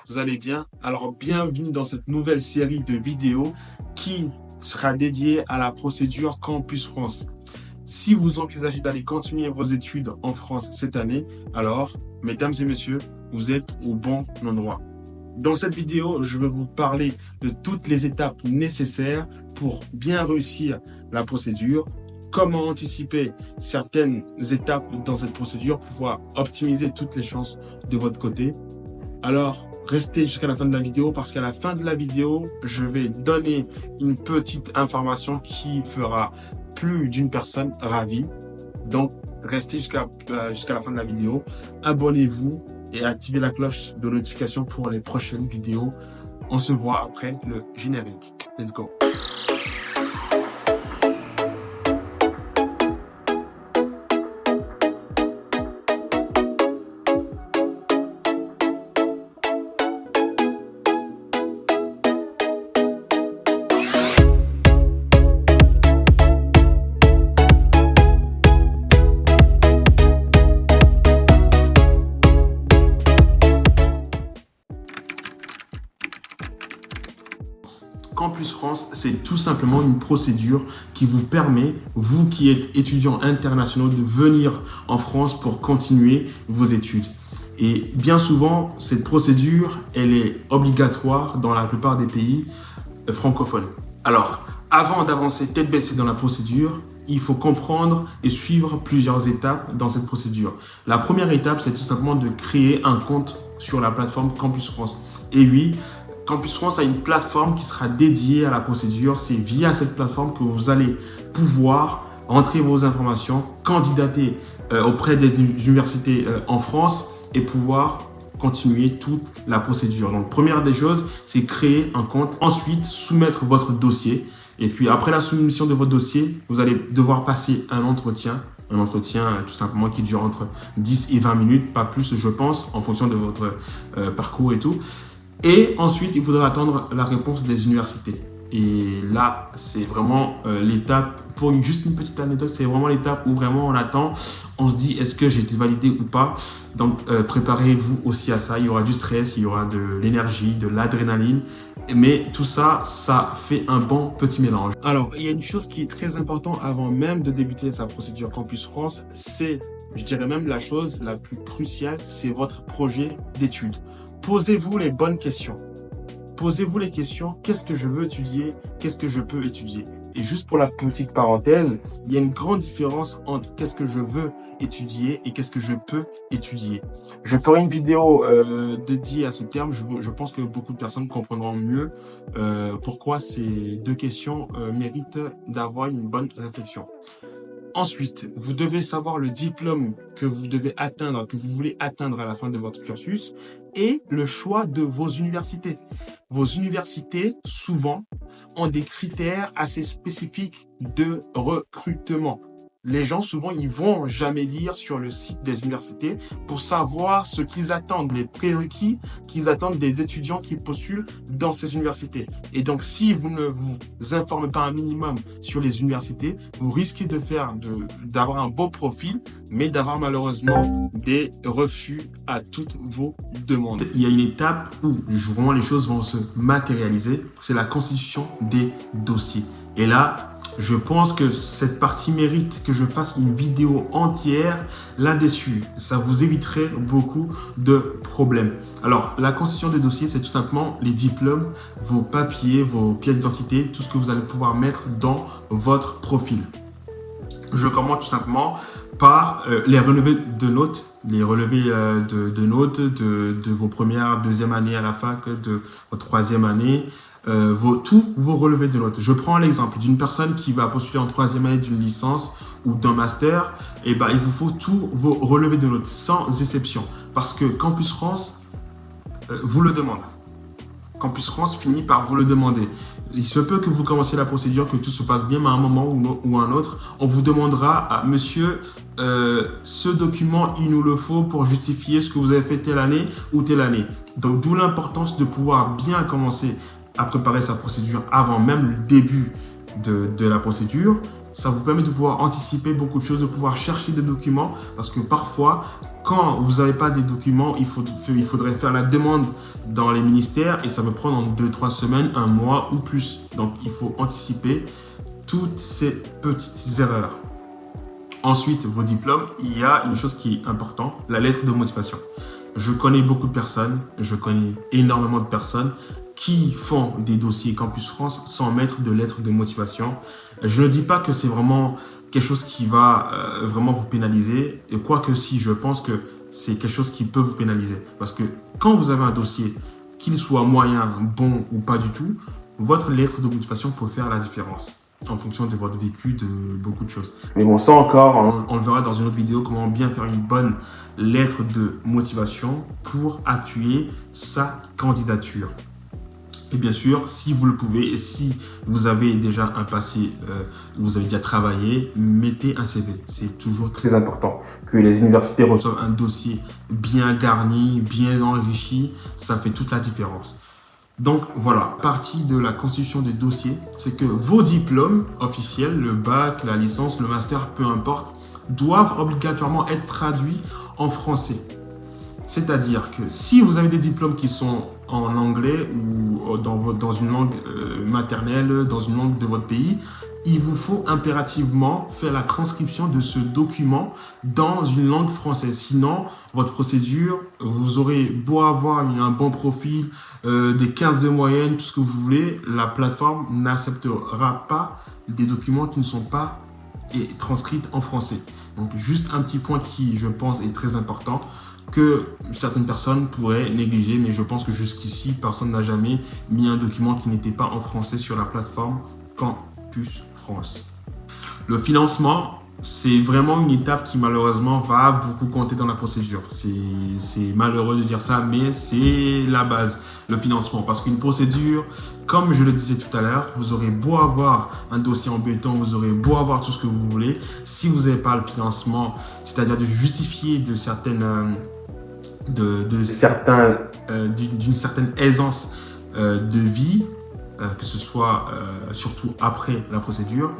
vous allez bien. Alors, bienvenue dans cette nouvelle série de vidéos qui sera dédiée à la procédure Campus France. Si vous envisagez d'aller continuer vos études en France cette année, alors, mesdames et messieurs, vous êtes au bon endroit. Dans cette vidéo, je vais vous parler de toutes les étapes nécessaires pour bien réussir la procédure, comment anticiper certaines étapes dans cette procédure pour pouvoir optimiser toutes les chances de votre côté. Alors, restez jusqu'à la fin de la vidéo parce qu'à la fin de la vidéo, je vais donner une petite information qui fera plus d'une personne ravie. Donc, restez jusqu'à la fin de la vidéo. Abonnez-vous et activez la cloche de notification pour les prochaines vidéos. On se voit après le générique. Let's go. Campus France, c'est tout simplement une procédure qui vous permet, vous qui êtes étudiants internationaux, de venir en France pour continuer vos études. Et bien souvent, cette procédure, elle est obligatoire dans la plupart des pays francophones. Alors, avant d'avancer tête baissée dans la procédure, il faut comprendre et suivre plusieurs étapes dans cette procédure. La première étape, c'est tout simplement de créer un compte sur la plateforme Campus France. Et oui, Campus France a une plateforme qui sera dédiée à la procédure. C'est via cette plateforme que vous allez pouvoir entrer vos informations, candidater auprès des universités en France et pouvoir continuer toute la procédure. Donc, première des choses, c'est créer un compte. Ensuite, soumettre votre dossier. Et puis, après la soumission de votre dossier, vous allez devoir passer un entretien. Un entretien tout simplement qui dure entre 10 et 20 minutes, pas plus, je pense, en fonction de votre parcours et tout. Et ensuite, il faudra attendre la réponse des universités. Et là, c'est vraiment l'étape, pour juste une petite anecdote, c'est vraiment l'étape où vraiment on attend, on se dit est-ce que j'ai été validé ou pas. Donc, préparez-vous aussi à ça. Il y aura du stress, il y aura de l'énergie, de l'adrénaline. Mais tout ça, ça fait un bon petit mélange. Alors, il y a une chose qui est très importante avant même de débuter sa procédure Campus France, c'est, je dirais même la chose la plus cruciale, c'est votre projet d'études. Posez-vous les bonnes questions. Posez-vous les questions, qu'est-ce que je veux étudier, qu'est-ce que je peux étudier. Et juste pour la petite parenthèse, il y a une grande différence entre qu'est-ce que je veux étudier et qu'est-ce que je peux étudier. Je ferai une vidéo dédiée à ce terme. Je pense que beaucoup de personnes comprendront mieux pourquoi ces deux questions méritent d'avoir une bonne réflexion. Ensuite, vous devez savoir le diplôme que vous devez atteindre, que vous voulez atteindre à la fin de votre cursus et le choix de vos universités. Vos universités, souvent, ont des critères assez spécifiques de recrutement. Les gens, souvent, ils vont jamais lire sur le site des universités pour savoir ce qu'ils attendent, les prérequis qu'ils attendent des étudiants qui postulent dans ces universités. Et donc, si vous ne vous informez pas un minimum sur les universités, vous risquez d'avoir un beau profil, mais d'avoir malheureusement des refus à toutes vos demandes. Il y a une étape où vraiment les choses vont se matérialiser, c'est la constitution des dossiers. Et là, je pense que cette partie mérite que je fasse une vidéo entière là-dessus. Ça vous éviterait beaucoup de problèmes. Alors, la constitution des dossiers, c'est tout simplement les diplômes, vos papiers, vos pièces d'identité, tout ce que vous allez pouvoir mettre dans votre profil. Je commence tout simplement par les relevés de notes, de notes de vos premières, deuxième année à la fac, de votre troisième année, tous vos relevés de notes. Je prends l'exemple d'une personne qui va postuler en troisième année d'une licence ou d'un master. Et ben, il vous faut tous vos relevés de notes, sans exception. Parce que Campus France vous le demande. Campus France finit par vous le demander. Il se peut que vous commenciez la procédure, que tout se passe bien, mais à un moment ou un autre, on vous demandera monsieur, ce document, il nous le faut pour justifier ce que vous avez fait telle année ou telle année. Donc, d'où l'importance de pouvoir bien commencer à préparer sa procédure avant même le début de la procédure. Ça vous permet de pouvoir anticiper beaucoup de choses, de pouvoir chercher des documents, parce que parfois, quand vous n'avez pas des documents, il faudrait faire la demande dans les ministères et ça peut prendre en 2-3 semaines, un mois ou plus. Donc, il faut anticiper toutes ces petites erreurs. Ensuite, vos diplômes, il y a une chose qui est importante, la lettre de motivation. Je connais beaucoup de personnes, je connais énormément de personnes qui font des dossiers Campus France sans mettre de lettre de motivation. Je ne dis pas que c'est vraiment quelque chose qui va vraiment vous pénaliser, et quoique si, je pense que c'est quelque chose qui peut vous pénaliser. Parce que quand vous avez un dossier, qu'il soit moyen, bon ou pas du tout, votre lettre de motivation peut faire la différence en fonction de votre vécu, de beaucoup de choses. Mais bon, ça encore, on le verra dans une autre vidéo, comment bien faire une bonne lettre de motivation pour appuyer sa candidature. Et bien sûr, si vous le pouvez et si vous avez déjà un passé, vous avez déjà travaillé, mettez un CV. C'est toujours très important que les universités reçoivent un dossier bien garni, bien enrichi. Ça fait toute la différence. Donc voilà, partie de la constitution des dossiers, c'est que vos diplômes officiels, le bac, la licence, le master, peu importe, doivent obligatoirement être traduits en français. C'est-à-dire que si vous avez des diplômes qui sont en anglais ou dans une langue maternelle, dans une langue de votre pays, il vous faut impérativement faire la transcription de ce document dans une langue française. Sinon, votre procédure, vous aurez beau avoir un bon profil, des 15 de moyenne, tout ce que vous voulez, la plateforme n'acceptera pas des documents qui ne sont pas transcrits en français. Donc, juste un petit point qui, je pense, est très important, que certaines personnes pourraient négliger, mais je pense que jusqu'ici, personne n'a jamais mis un document qui n'était pas en français sur la plateforme Campus France. Le financement, c'est vraiment une étape qui malheureusement va beaucoup compter dans la procédure. C'est malheureux de dire ça, mais c'est la base, le financement. Parce qu'une procédure, comme je le disais tout à l'heure, vous aurez beau avoir un dossier en béton, vous aurez beau avoir tout ce que vous voulez, si vous n'avez pas le financement, c'est-à-dire de justifier de certaines... d'une certaine aisance de vie, que ce soit surtout après la procédure,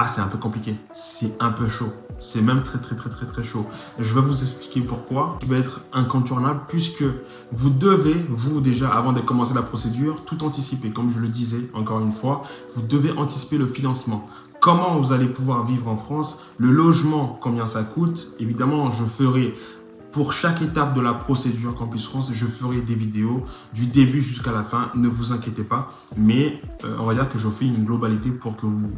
c'est un peu compliqué, c'est un peu chaud, c'est même très chaud. Je vais vous expliquer pourquoi. Ça va être incontournable puisque vous devez, déjà avant de commencer la procédure, tout anticiper. Comme je le disais encore une fois, vous devez anticiper le financement. Comment vous allez pouvoir vivre en France, le logement, combien ça coûte. Évidemment, je ferai pour chaque étape de la procédure Campus France, je ferai des vidéos du début jusqu'à la fin, ne vous inquiétez pas. Mais on va dire que je fais une globalité pour que vous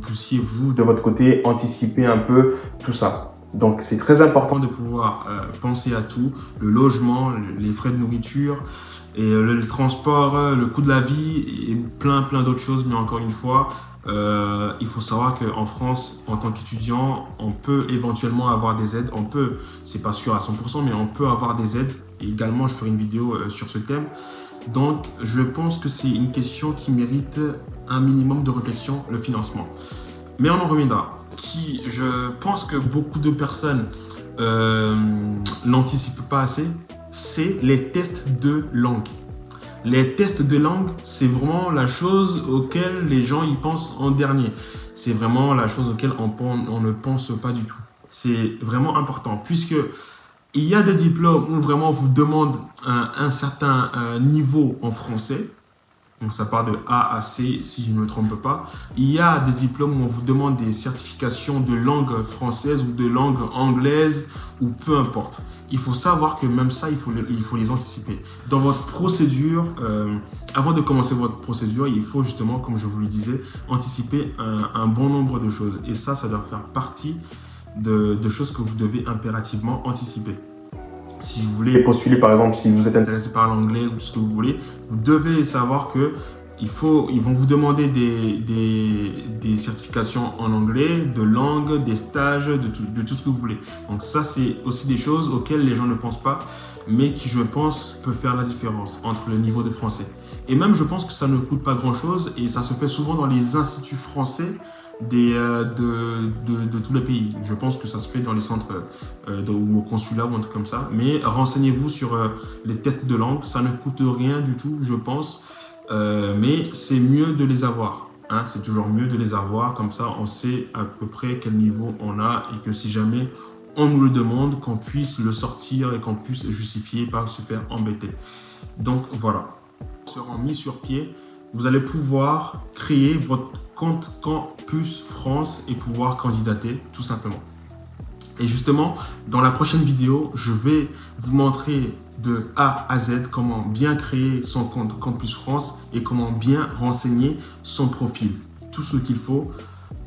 puissiez, vous, de votre côté, anticiper un peu tout ça. Donc, c'est très important de pouvoir penser à tout, le logement, les frais de nourriture, et le transport, le coût de la vie et plein d'autres choses. Mais encore une fois, il faut savoir qu'en France, en tant qu'étudiant, on peut éventuellement avoir des aides. On peut, c'est pas sûr à 100%, mais on peut avoir des aides. Et également, je ferai une vidéo sur ce thème. Donc, je pense que c'est une question qui mérite un minimum de réflexion, le financement. Mais on en reviendra. Je pense que beaucoup de personnes n'anticipent pas assez, c'est les tests de langue. Les tests de langue, c'est vraiment la chose auquel les gens y pensent en dernier. C'est vraiment la chose auquel on ne pense pas du tout. C'est vraiment important puisque il y a des diplômes où vraiment on vous demande un certain niveau en français. Donc ça part de A à C si je ne me trompe pas. Il y a des diplômes où on vous demande des certifications de langue française ou de langue anglaise ou peu importe. Il faut savoir que même ça, il faut les anticiper. Dans votre procédure, avant de commencer votre procédure, il faut justement, comme je vous le disais, anticiper un bon nombre de choses. Et ça doit faire partie de choses que vous devez impérativement anticiper. Si vous voulez postuler, par exemple, si vous êtes intéressé par l'anglais ou tout ce que vous voulez, vous devez savoir que ils vont vous demander des certifications en anglais, de langue, des stages, de tout ce que vous voulez. Donc ça, c'est aussi des choses auxquelles les gens ne pensent pas, mais qui, je pense, peuvent faire la différence entre le niveau de français. Et même, je pense que ça ne coûte pas grand-chose et ça se fait souvent dans les instituts français de tous les pays. Je pense que ça se fait dans les centres ou au consulat ou un truc comme ça. Mais renseignez-vous sur les tests de langue. Ça ne coûte rien du tout, je pense. Mais c'est mieux de les avoir. hein, c'est toujours mieux de les avoir. Comme ça, on sait à peu près quel niveau on a et que si jamais on nous le demande, qu'on puisse le sortir et qu'on puisse justifier, pas se faire embêter. Donc voilà, seront mis sur pied. Vous allez pouvoir créer votre compte Campus France et pouvoir candidater tout simplement. Et justement, dans la prochaine vidéo, je vais vous montrer de A à Z comment bien créer son compte Campus France et comment bien renseigner son profil. Tout ce qu'il faut,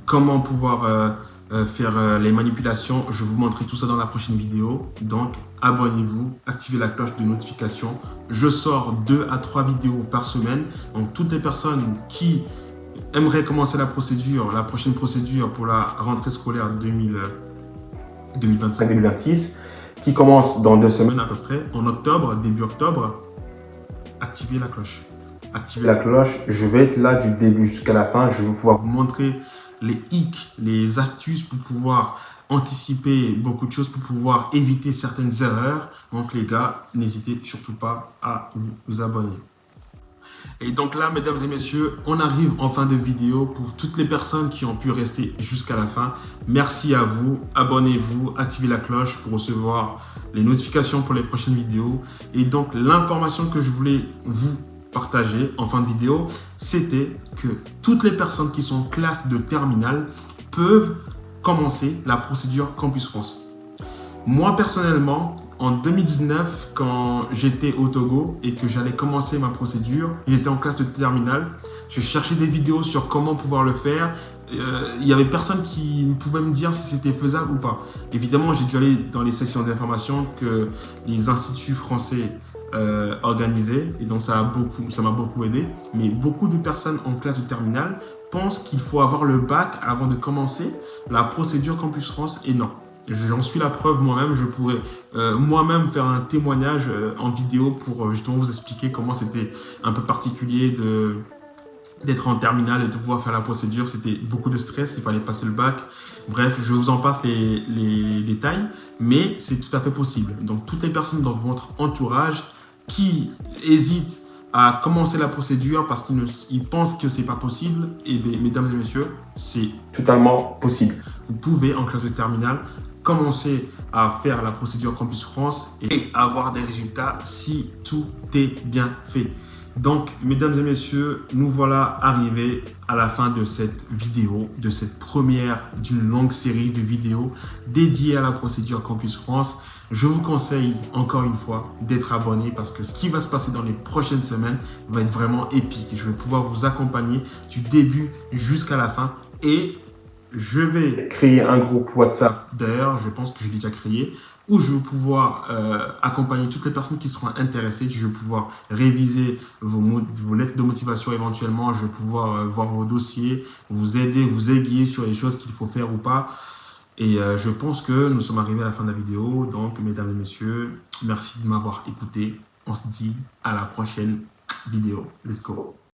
comment pouvoir faire les manipulations. Je vais vous montrer tout ça dans la prochaine vidéo. Donc, abonnez-vous, activez la cloche de notification. Je sors 2 à 3 vidéos par semaine. Donc, toutes les personnes qui aimeraient commencer la prochaine procédure pour la rentrée scolaire 2025-2026, qui commence dans 2 semaines à peu près, en octobre, début octobre, activez la cloche. Activez la cloche, je vais être là du début jusqu'à la fin. Je vais pouvoir vous montrer les hicks, les astuces pour pouvoir anticiper beaucoup de choses, pour pouvoir éviter certaines erreurs. Donc les gars, n'hésitez surtout pas à vous abonner. Et donc là, mesdames et messieurs, on arrive en fin de vidéo. Pour toutes les personnes qui ont pu rester jusqu'à la fin, merci à vous. Abonnez-vous, activez la cloche pour recevoir les notifications pour les prochaines vidéos. Et donc, l'information que je voulais vous partager en fin de vidéo, c'était que toutes les personnes qui sont en classe de terminale peuvent commencer la procédure Campus France. Moi, personnellement, en 2019, quand j'étais au Togo et que j'allais commencer ma procédure, j'étais en classe de terminale, je cherchais des vidéos sur comment pouvoir le faire. Il n'y avait personne qui pouvait me dire si c'était faisable ou pas. Évidemment, j'ai dû aller dans les sessions d'information que les instituts français organisaient et donc ça m'a beaucoup aidé. Mais beaucoup de personnes en classe de terminale pensent qu'il faut avoir le bac avant de commencer la procédure Campus France et non. J'en suis la preuve moi-même, je pourrais moi-même faire un témoignage en vidéo pour justement vous expliquer comment c'était un peu particulier d'être en terminale et de pouvoir faire la procédure. C'était beaucoup de stress, il fallait passer le bac. Bref, je vous en passe les détails, mais c'est tout à fait possible. Donc toutes les personnes dans votre entourage qui hésitent à commencer la procédure parce qu'ils pensent que c'est pas possible, et bien, mesdames et messieurs, c'est totalement possible. Vous pouvez en classe de terminale commencer à faire la procédure Campus France et avoir des résultats si tout est bien fait. Donc, mesdames et messieurs, nous voilà arrivés à la fin de cette vidéo, de cette première d'une longue série de vidéos dédiées à la procédure Campus France. Je vous conseille encore une fois d'être abonné parce que ce qui va se passer dans les prochaines semaines va être vraiment épique. Je vais pouvoir vous accompagner du début jusqu'à la fin et je vais créer un groupe WhatsApp, d'ailleurs, je pense que je l'ai déjà créé, où je vais pouvoir accompagner toutes les personnes qui seront intéressées. Je vais pouvoir réviser vos lettres de motivation éventuellement. Je vais pouvoir voir vos dossiers, vous aider, vous aiguiller sur les choses qu'il faut faire ou pas. Et je pense que nous sommes arrivés à la fin de la vidéo. Donc, mesdames et messieurs, merci de m'avoir écouté. On se dit à la prochaine vidéo. Let's go.